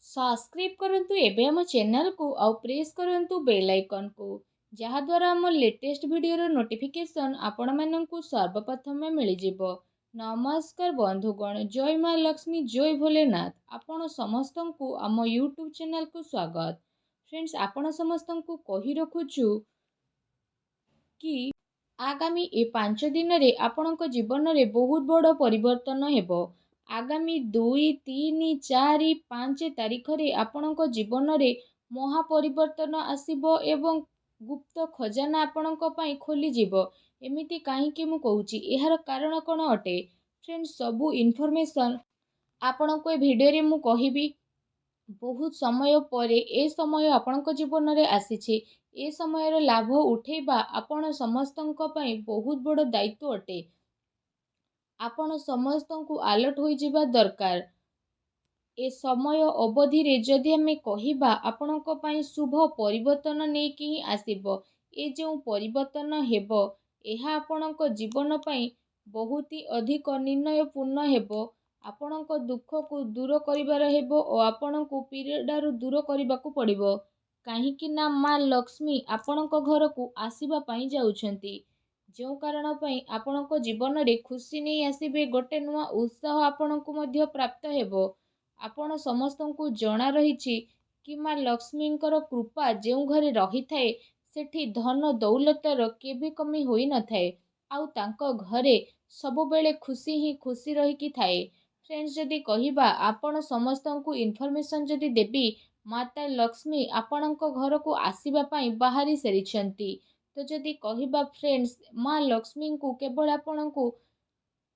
Subscribe करंतु एबे हम चैनल को आउ प्रेस करंतु बेल आइकन को जहाद्वारा आम लेटेस्ट वीडियो नोटिफिकेशन आपण मानंकु सर्वप्रथम मिल जिवो। नमस्कार बंधुगण, जय माँ लक्ष्मी, जय भोलेनाथ। आपण समस्त को आम यूट्यूब चैनल को स्वागत। फ्रेंड्स, आपण समस्त को कही रखुचु कि आगामी ए 5 दिन रे आपणक जीवन रे बहुत बड़ परिवर्तन हेबो। आगामी 2, 3, 4, 5 तारिख रे आपणक जीवन रे महापरिवर्तन आसीबो एवं गुप्त खजाना आपणक पई खोली जिवो। एमिति काहीकि मु कहूची, एहार कारण कोन अटे? फ्रेंड्स, सबु इन्फॉर्मेशन आपणक ए वीडियो रे मु कहिबी। बहुत समय पर ए समय आपणक जीवन रे आसीछि। ए समयर लाभ उठेबा आपण समस्तनक पई बहुत बड़ दायित्व अटे। आपण समस्तनकु अलर्ट होई जिबा दरकार। ए समय अवधि रे जदि हमें कहिबा आपणक पई शुभ परिवर्तन नै कि ही आसीबो। ए जो परिवर्तन हेबो एहा आपणक जीवन पई बहुत ही अधिक निर्णयपूर्ण हेबो। आपणक दुख को दूर करिबार हेबो और आपणक पीड़ारु दूर करिबाकू पड़िबो। काहीकि ना माँ लक्ष्मी आपणक घर को आसीबा पई जाउछंती। जो कारण पई आपणक जीवन रे खुशी नै आसीबे, गोटे नुआ उत्साह आपणक मध्य प्राप्त हेबो। आपण समस्तंकु जणा रहिछि कि माँ लक्ष्मींकर कृपा जो घरे रही थाए सेठी धन दौलतर केबे कमी होई न थाए। आउ तांको घरे सब बेले खुशी ही खुशी रही कि थाए। फ्रेंड्स, जदि कहिबा आपण समस्तंकु इन्फॉर्मेशन जदि देबी, माता लक्ष्मी आपणक घर को आसीबा पई बाहरी सेरिछंती। तो जदि कहिबा फ्रेंड्स, माँ लक्ष्मी को केवल आपणकु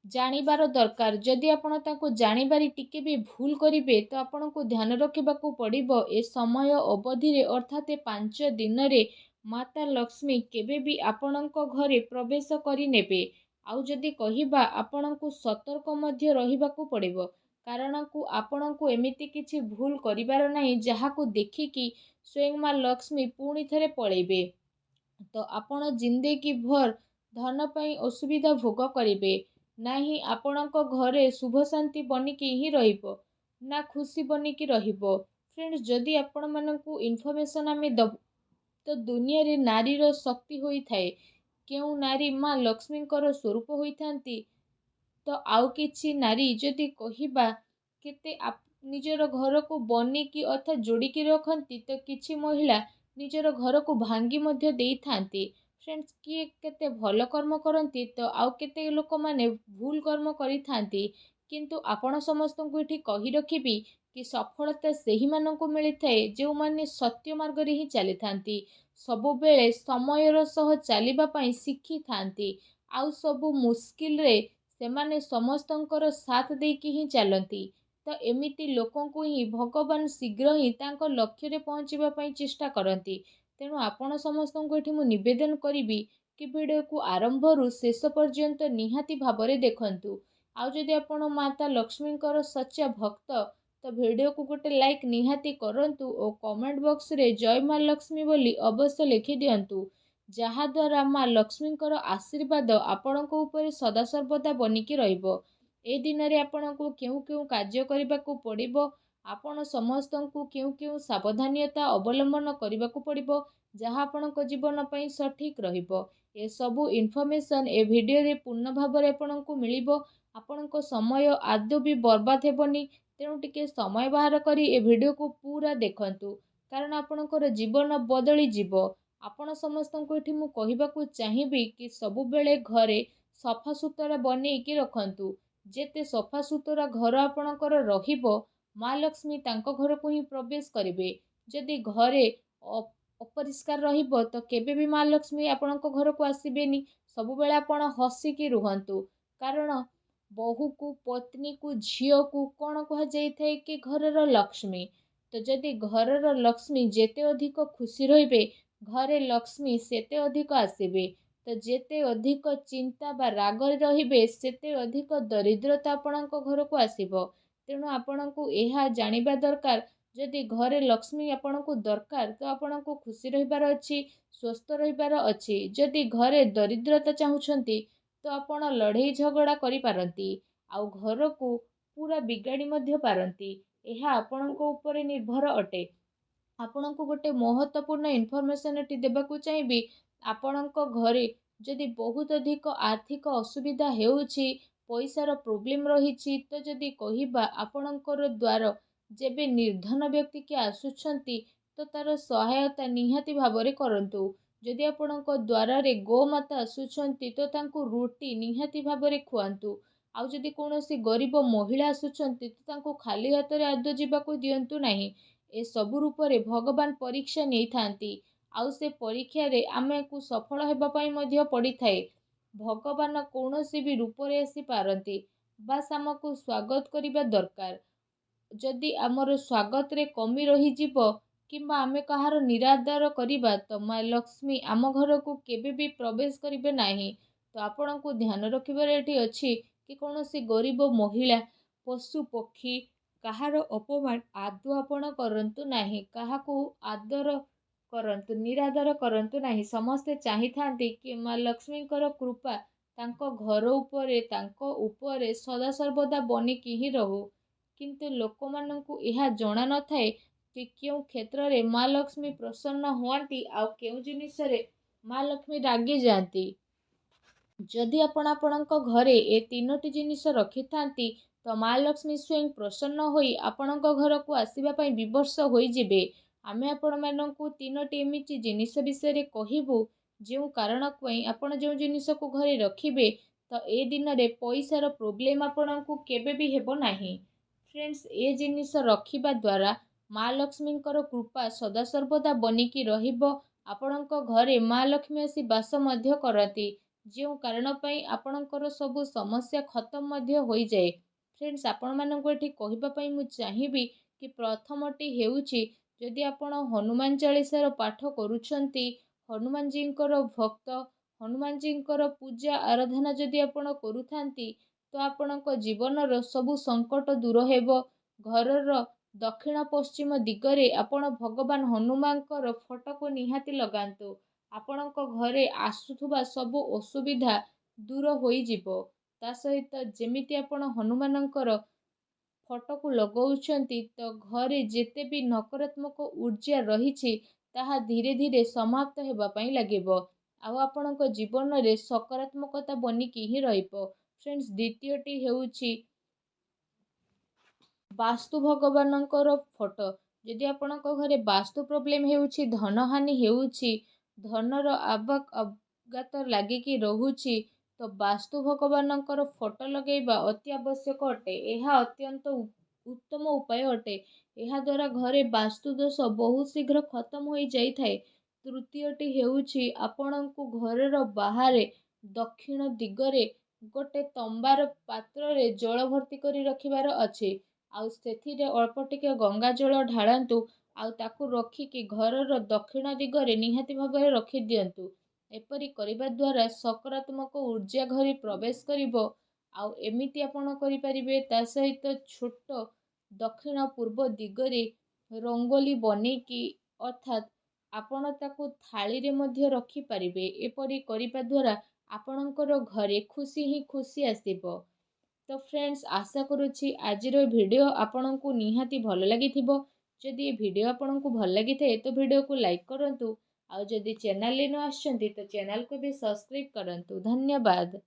जानिबार दरकार। जदि आपण ताको जानिबारी टिके भी भूल करिवे तो आपणकु ध्यान रखिबाकू पड़िबो। ए समय अवधि रे अर्थात 5 दिन रे माता लक्ष्मी केबे भी आपणक घरे प्रवेश करि नेबे। आउ जदि कहिबा आपणकु सतर्क मध्य रहिबाकू पड़िबो, कारण को आपणकु एमिति किछि भूल करिबार नाही जहाकू देखिकी स्वयं माँ लक्ष्मी पुणी थरे पळेबे। तो आपण जिंदगी भर धन पई असुविधा भोग करिवे नाही। आपणक घरे शुभ शांति बनिकी ही रहिबो, ना खुशी बनिकी रहिबो। फ्रेंड्स, जदि आपण मानकू इन्फॉर्मेशन आमे दब तो दुनिया रे नारीर शक्ति होई थाए। केउ नारी माँ लक्ष्मींकर स्वरूप होई थांती, तो आउ किछि नारी जदि कहिबा केते निजर घर को बनिकी अर्थात जोड़िकी रखती, तो किछि महिला निजर घर को भांगी मध्य देई थांती। फ्रेंड्स, किए केते भल कर्म करती तो आउ केते लोक माने भूल कर्म करि थांती। किंतु आपण समस्तंकु एठी कहि रखिबी कि सफलता सेही मानंकु मिली थाए जो माने सत्य मार्ग रे ही चली थांती, सबु बेले समयर सह चलिबा पई शिखि थांती। आउ सबु मुश्किल रे सेमाने समस्तंकर साथ देकी ही चलती। तो एमिति लोकंकु ही भगवान शीघ्र ही तांको लक्ष्य रे पहुंचीबा पई चेष्टा करती। तेणु आपण समस्तंकु एठी मु निवेदन करिबी कि वीडियो को आरंभ रु शेष पर्यंत निहाती भाबरे देखंतु। आउ जदि आपण माता लक्ष्मींकर सच्चा भक्त तो वीडियो को गोटे लाइक निहाती करंतु और कमेंट बॉक्स रे जय माँ लक्ष्मी बोली अवश्य लिखि दियंतु, जहाद्वारा माँ लक्ष्मींकर आशीर्वाद आपणक उपरे सदा सर्वदा बनिकी रहिबो। ए दिन रे आपणको केउ केउ कार्य करिबाकू पड़िबो, आपण समस्तंकु केउ केउ सावधानियता अवलंबन करिबाकू पड़िबो, जहा आपणक जीवन पई सठिक रहिबो। ए सबु इन्फॉर्मेशन ए वीडियो रे पूर्ण भाबरे आपणको मिलिबो। आपणको समय आदौ भी बर्बाद हेबनी। तेणु टिके समय बाहर करी ए वीडियो को पूरा देखंतु, कारण आपणकर जीवन बदली जिवो। आपण समस्तंकु एठी मु कहिबाकू चाहिबी कि सबु बेले घरे सफा सुतरा बनेइकी रखंतु। जेते सफा सुतरा घर आपणकर रहिबो, माँ लक्ष्मी तांको घर को ही प्रवेश करिवे। जदि घरे अपरिष्कार रहिबो तो केबे भी माँ लक्ष्मी आपणको घर को आसीबेनी। सबु बेले आपण हसिकी रुहंतु, कारण बहु को, पत्नी को, झियो को कोन कहा जाई थाए कि घरर लक्ष्मी। तो जदि घरर लक्ष्मी जेते अधिक खुशी रहिबे, घरे लक्ष्मी सेते अधिक आसीबे। तो जेते अधिक चिंता बा राग रहिबे सेते अधिक दरिद्रता आपणको घर को आसीबो। तेणु आपणको एहा जानिबा दरकार, जदि घरे लक्ष्मी आपणको दरकार तो आपणको खुशी रहिबार अछि, स्वस्थ रहिबार अछि। जदि घरे दरिद्रता चाहुछंती तो आपण लड़ाई झगड़ा करि पारंती, आउ घर को पूरा बिगाड़ी मध्य पारंती। ଏହା ଆପଣଙ୍କ ଉପରେ ନିର୍ଭର ଅଟେ। ଆପଣଙ୍କୁ ଗୋଟେ ମହତ୍ତ୍ୱପୂର୍ଣ୍ଣ ଇନଫର୍ମେସନ୍ ଏଠି ଦେବାକୁ ଚାହିଁବି। ଆପଣଙ୍କ ଘରେ ଯଦି ବହୁତ ଅଧିକ ଆର୍ଥିକ ଅସୁବିଧା ହେଉଛି, ପଇସାର ପ୍ରୋବ୍ଲେମ୍ ରହିଛି, ତ ଯଦି କହିବା ଆପଣଙ୍କର ଦ୍ୱାର ଯେବେ ନିର୍ଧନ ବ୍ୟକ୍ତି କିଏ ଆସୁଛନ୍ତି ତ ତାର ସହାୟତା ନିହାତି ଭାବରେ କରନ୍ତୁ। ଯଦି ଆପଣଙ୍କ ଦ୍ୱାରରେ ଗୋମାତା ଆସୁଛନ୍ତି ତ ତାଙ୍କୁ ରୁଟି ନିହାତି ଭାବରେ ଖୁଆନ୍ତୁ। ଆଉ ଯଦି କୌଣସି ଗରିବ ମହିଳା ଆସୁଛନ୍ତି ତ ତାଙ୍କୁ ଖାଲି ହାତରେ ଆଦୌ ଯିବାକୁ ଦିଅନ୍ତୁ ନାହିଁ। ଏସବୁ ରୂପରେ ଭଗବାନ ପରୀକ୍ଷା ନେଇଥାନ୍ତି, ଆଉ ସେ ପରୀକ୍ଷାରେ ଆମକୁ ସଫଳ ହେବା ପାଇଁ ମଧ୍ୟ ପଡ଼ିଥାଏ। ଭଗବାନ କୌଣସି ବି ରୂପରେ ଆସିପାରନ୍ତି, ବାସ୍ ଆମକୁ ସ୍ୱାଗତ କରିବା ଦରକାର। ଯଦି ଆମର ସ୍ୱାଗତରେ କମି ରହିଯିବ କିମ୍ବା ଆମେ କାହାର ନିରାଦର କରିବା ତ ମା ଲକ୍ଷ୍ମୀ ଆମ ଘରକୁ କେବେ ବି ପ୍ରବେଶ କରିବେ ନାହିଁ। ତ ଆପଣଙ୍କୁ ଧ୍ୟାନ ରଖିବାର ଏଠି ଅଛି କି କୌଣସି ଗରିବ ମହିଳା, ପଶୁ ପକ୍ଷୀ, କାହାର ଅପମାନ ଆଦୌ ଆପଣ କରନ୍ତୁ ନାହିଁ। କାହାକୁ ଆଦର କରନ୍ତୁ, ନିରାଦର କରନ୍ତୁ ନାହିଁ। ସମସ୍ତେ ଚାହିଁଥାନ୍ତି କି ମା ଲକ୍ଷ୍ମୀଙ୍କର କୃପା ତାଙ୍କ ଘର ଉପରେ, ତାଙ୍କ ଉପରେ ସଦାସର୍ବଦା ବନିକି ହିଁ ରହୁ। କିନ୍ତୁ ଲୋକମାନଙ୍କୁ ଏହା ଜଣା ନଥାଏ କି କେଉଁ କ୍ଷେତ୍ରରେ ମା ଲକ୍ଷ୍ମୀ ପ୍ରସନ୍ନ ହୁଅନ୍ତି ଆଉ କେଉଁ ଜିନିଷରେ ମା ଲକ୍ଷ୍ମୀ ରାଗି ଯାଆନ୍ତି। ଯଦି ଆପଣ ଆପଣଙ୍କ ଘରେ ଏ ତିନୋଟି ଜିନିଷ ରଖିଥାନ୍ତି ତ ମା ଲକ୍ଷ୍ମୀ ସ୍ୱୟଂ ପ୍ରସନ୍ନ ହୋଇ ଆପଣଙ୍କ ଘରକୁ ଆସିବା ପାଇଁ ବିବଶ ହୋଇଯିବେ। ଆମେ ଆପଣମାନଙ୍କୁ ତିନୋଟି ଏମିତି ଜିନିଷ ବିଷୟରେ କହିବୁ ଯେଉଁ କାରଣ ପାଇଁ ଆପଣ ଯେଉଁ ଜିନିଷକୁ ଘରେ ରଖିବେ ତ ଏ ଦିନରେ ପଇସାର ପ୍ରୋବ୍ଲେମ୍ ଆପଣଙ୍କୁ କେବେ ବି ହେବ ନାହିଁ। ଫ୍ରେଣ୍ଡସ୍, ଏ ଜିନିଷ ରଖିବା ଦ୍ୱାରା ମା ଲକ୍ଷ୍ମୀଙ୍କର କୃପା ସଦାସର୍ବଦା ବନିକି ରହିବ। ଆପଣଙ୍କ ଘରେ ମା ଲକ୍ଷ୍ମୀ ଆସି ବାସ ମଧ୍ୟ କରନ୍ତି, ଯେଉଁ କାରଣ ପାଇଁ ଆପଣଙ୍କର ସବୁ ସମସ୍ୟା ଖତମ ମଧ୍ୟ ହୋଇଯାଏ। ଫ୍ରେଣ୍ଡସ୍, ଆପଣମାନଙ୍କୁ ଏଠି କହିବା ପାଇଁ ମୁଁ ଚାହିଁବି କି ପ୍ରଥମଟି ହେଉଛି, ଯଦି ଆପଣ ହନୁମାନ ଚାଳିଶାର ପାଠ କରୁଛନ୍ତି, ହନୁମାନଜୀଙ୍କର ଭକ୍ତ, ହନୁମାନଜୀଙ୍କର ପୂଜା ଆରାଧନା ଯଦି ଆପଣ କରୁଥାନ୍ତି ତ ଆପଣଙ୍କ ଜୀବନର ସବୁ ସଙ୍କଟ ଦୂର ହେବ। ଘରର ଦକ୍ଷିଣ ପଶ୍ଚିମ ଦିଗରେ ଆପଣ ଭଗବାନ ହନୁମାନଙ୍କର ଫଟୋକୁ ନିହାତି ଲଗାନ୍ତୁ। ଆପଣଙ୍କ ଘରେ ଆସୁଥିବା ସବୁ ଅସୁବିଧା ଦୂର ହୋଇଯିବ। ତା ସହିତ ଯେମିତି ଆପଣ ହନୁମାନଙ୍କର ଫଟୋକୁ ଲଗାଉଛନ୍ତି ତ ଘରେ ଯେତେ ବି ନକାରାତ୍ମକ ଊର୍ଜା ରହିଛି ତାହା ଧୀରେ ଧୀରେ ସମାପ୍ତ ହେବା ପାଇଁ ଲାଗିବ, ଆଉ ଆପଣଙ୍କ ଜୀବନରେ ସକାରାତ୍ମକତା ବନିକି ହିଁ ରହିବ। ଫ୍ରେଣ୍ଡସ୍, ଦ୍ୱିତୀୟଟି ହେଉଛି ବାସ୍ତୁ ଭଗବାନଙ୍କର ଫଟୋ। ଯଦି ଆପଣଙ୍କ ଘରେ ବାସ୍ତୁ ପ୍ରୋବ୍ଲେମ୍ ହେଉଛି, ଧନହାନି ହେଉଛି, ଧନର ଅବାଗତ ଲାଗିକି ରହୁଛି ତ ବାସ୍ତୁ ଭଗବାନଙ୍କର ଫଟୋ ଲଗାଇବା ଅତି ଆବଶ୍ୟକ ଅଟେ। ଏହା ଅତ୍ୟନ୍ତ ଉତ୍ତମ ଉପାୟ ଅଟେ। ଏହାଦ୍ୱାରା ଘରେ ବାସ୍ତୁ ଦୋଷ ବହୁତ ଶୀଘ୍ର ଖତମ ହୋଇଯାଇଥାଏ। ତୃତୀୟଟି ହେଉଛି, ଆପଣଙ୍କୁ ଘରର ବାହାରେ ଦକ୍ଷିଣ ଦିଗରେ ଗୋଟେ ତମ୍ବାର ପାତ୍ରରେ ଜଳ ଭର୍ତ୍ତି କରି ରଖିବାର ଅଛି। ଆଉ ସେଥିରେ ଅଳ୍ପ ଟିକେ ଗଙ୍ଗା ଜଳ ଢାଳନ୍ତୁ, ଆଉ ତାକୁ ରଖିକି ଘରର ଦକ୍ଷିଣ ଦିଗରେ ନିହାତି ଭାବରେ ରଖିଦିଅନ୍ତୁ। ଏପରି କରିବା ଦ୍ୱାରା ସକାରାତ୍ମକ ଊର୍ଜା ଘରେ ପ୍ରବେଶ କରିବ। ଆଉ ଏମିତି ଆପଣ କରିପାରିବେ। ତା ସହିତ ଛୋଟ ଦକ୍ଷିଣ ପୂର୍ବ ଦିଗରେ ରଙ୍ଗୋଲି ବନେଇକି, ଅର୍ଥାତ୍ ଆପଣ ତାକୁ ଥାଳିରେ ମଧ୍ୟ ରଖିପାରିବେ। ଏପରି କରିବା ଦ୍ୱାରା ଆପଣଙ୍କର ଘରେ ଖୁସି ହିଁ ଖୁସି ଆସିବ। ତ ଫ୍ରେଣ୍ଡସ୍, ଆଶା କରୁଛି ଆଜିର ଭିଡ଼ିଓ ଆପଣଙ୍କୁ ନିହାତି ଭଲ ଲାଗିଥିବ। ଯଦି ଏ ଭିଡ଼ିଓ ଆପଣଙ୍କୁ ଭଲ ଲାଗିଥାଏ ତ ଭିଡ଼ିଓକୁ ଲାଇକ୍ କରନ୍ତୁ, ଆଉ ଯଦି ଚ୍ୟାନେଲରେ ନ ଆସିଛନ୍ତି ତ ଚ୍ୟାନେଲକୁ ବି ସବସ୍କ୍ରାଇବ୍ କରନ୍ତୁ। ଧନ୍ୟବାଦ।